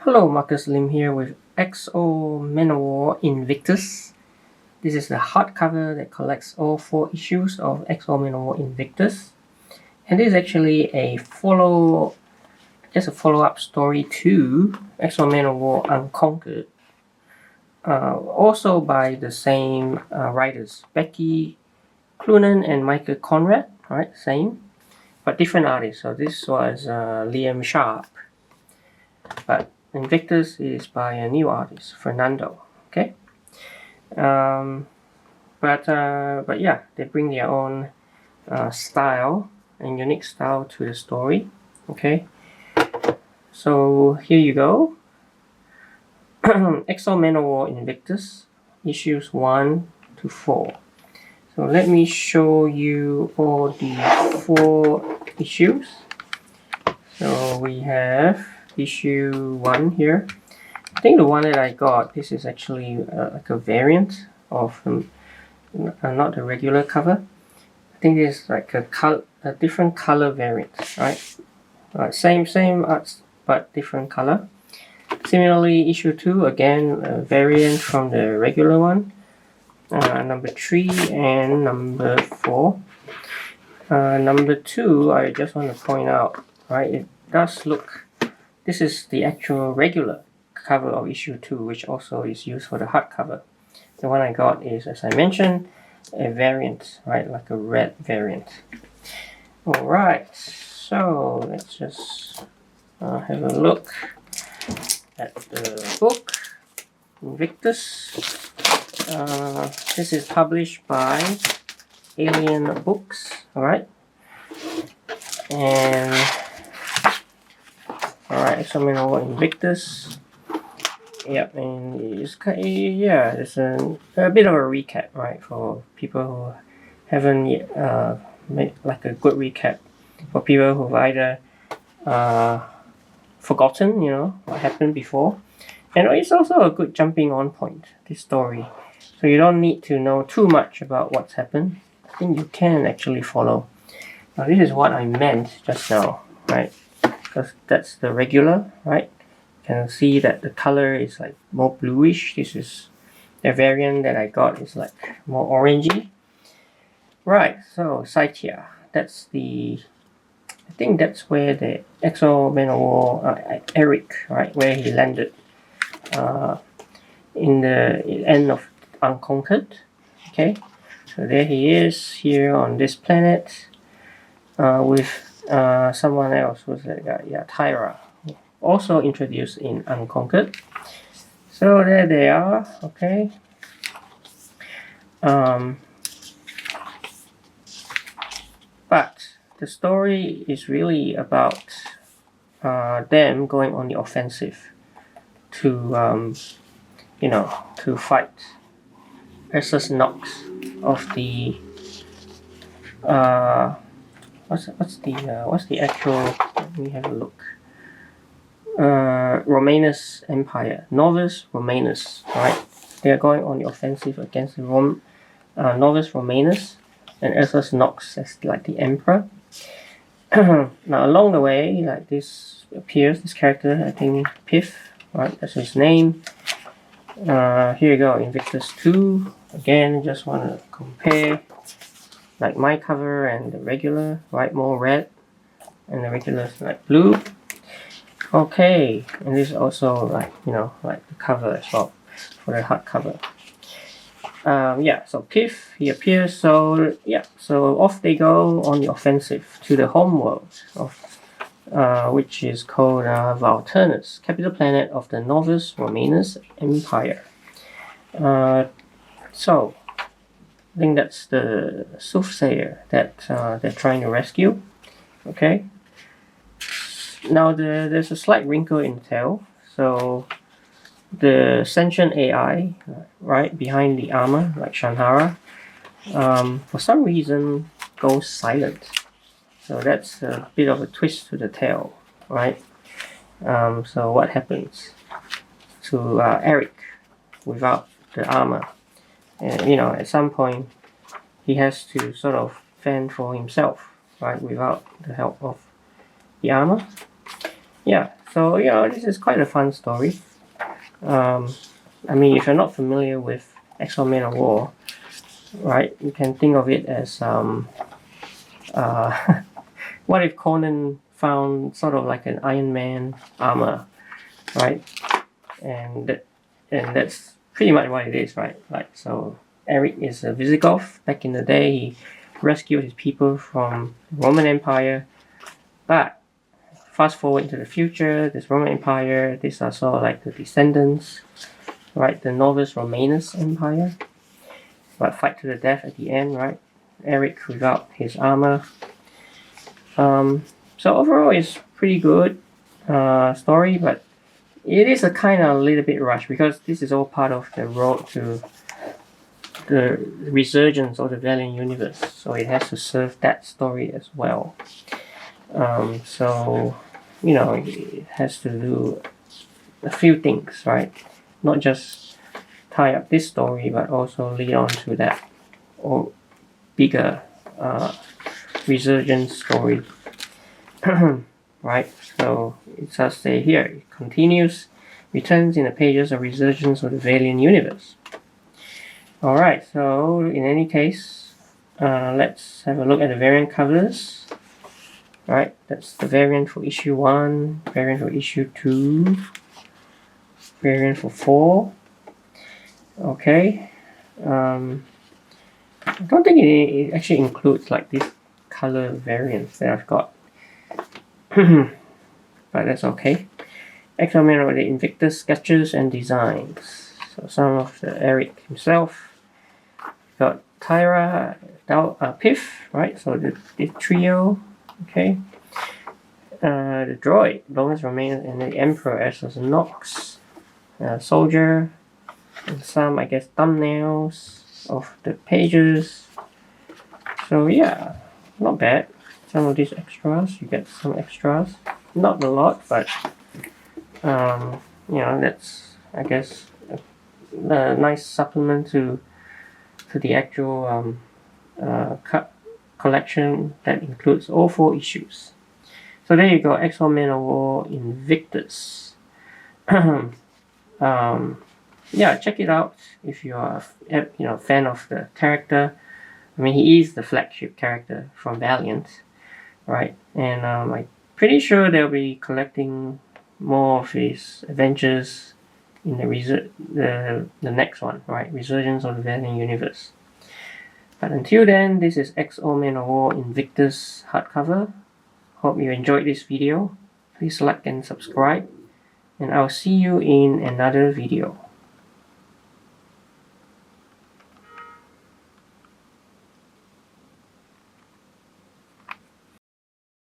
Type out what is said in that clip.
Hello, Marcus Lim here with XO Manowar Invictus. This is the hardcover that collects all 4 issues of XO Manowar Invictus. And this is actually a follow-up story to XO Manowar Unconquered. Also by the same writers, Becky Clunan and Michael Conrad, right? Same, but different artists. So this was Liam Sharp, but Invictus is by a new artist, Fernando. Okay, but yeah, they bring their own style and unique style to the story. Okay, so here you go. XO Manowar Invictus, issues 1 to 4. So let me show you all the 4 issues. So we have issue 1 here. I think the one that I got, this is actually like a variant of not the regular cover. I think it's like a different color variant, right? Same arts but different color. Similarly, issue 2, again a variant from the regular one. Number 3 and number 4. Number 2, I just want to point out, right? It does look. This is the actual regular cover of issue 2, which also is used for the hardcover. The one I got is, as I mentioned, a variant, right? Like a red variant. Alright, so let's just have a look at the book, Invictus. This is published by Alien Books, alright? And alright, XO Manowar Invictus. Yep, and it's it's a bit of a recap, right, for people who haven't yet made like a good recap. For people who've either forgotten, what happened before, and it's also a good jumping on point, this story. So you don't need to know too much about what's happened. I think you can actually follow. Now this is what I meant just now, right? Because that's the regular, right? You can see that the color is like more bluish. This is the variant that I got, is like more orangey. Right, so Saitia, that's the, I think that's where the XO Manowar, Aric, right, where he landed in the end of Unconquered. Okay, so there he is here on this planet with someone else, was that guy? Yeah, Tyra, also introduced in Unconquered. So there they are. Okay. But the story is really about them going on the offensive to to fight versus Nox of the what's the actual, let me have a look, Romanus Empire, Novus Romanus, right? They are going on the offensive against the Novus Romanus and Ursus Nox as like the emperor. Now along the way, like this character, I think Piff, right, that's his name. Here you go, Invictus 2. Again, just want to compare like my cover and the regular, right, more red, and the regular is like blue. Okay, and this is also like, like the cover as well for the hardcover. Yeah, so Piff, he appears, so yeah, so off they go on the offensive to the homeworld of which is called Valturnus, capital planet of the Novus Romanus Empire. So I think that's the soothsayer that they're trying to rescue. Okay. Now there's a slight wrinkle in the tale. So the sentient AI, right, behind the armor, like Shanhara, for some reason goes silent. So that's a bit of a twist to the tale, right? So what happens to Aric without the armor? And at some point he has to sort of fend for himself, right, without the help of the armor. Yeah, So this is quite a fun story. I mean, if you're not familiar with X-Men Manowar, right, you can think of it as what if Conan found sort of like an Iron Man armor, right? And that's pretty much what it is, right? Like, so Aric is a Visigoth. Back in the day, he rescued his people from the Roman Empire, but fast forward into the future, this Roman Empire, these are sort of like the descendants, right? The Novus Romanus Empire, but fight to the death at the end, right? Aric without his armor. So overall, it's pretty good story, but it is a kind of a little bit rushed because this is all part of the road to the resurgence of the Valiant Universe, so it has to serve that story as well. So it has to do a few things, right? Not just tie up this story, but also lead on to that or bigger resurgence story. Right, so it does say here, it continues, returns in the pages of Resurgence of the Valiant Universe. Alright, so in any case, let's have a look at the variant covers. Right, that's the variant for issue 1, variant for issue 2, variant for 4. Okay, I don't think it actually includes like this color variants that I've got. But that's okay. X-Men of the Invictus sketches and designs. So some of the Aric himself. Got Tyra, Piff, right? So the trio, okay. The droid, Novus Romanus, and the Emperor as a Nox, Soldier, and some, I guess, thumbnails of the pages. So yeah, not bad. Some of these extras, you get some extras, not a lot, but that's, I guess, a nice supplement to the actual collection that includes all 4 issues. So there you go, X-Men Manowar Invictus. Yeah, check it out if you are a fan of the character. I mean, he is the flagship character from Valiant, right? And I'm pretty sure they'll be collecting more of his adventures in the next one, right? Resurgence of the Valiant Universe. But until then, this is X-Men Manowar Invictus hardcover. Hope you enjoyed this video. Please like and subscribe, and I'll see you in another video.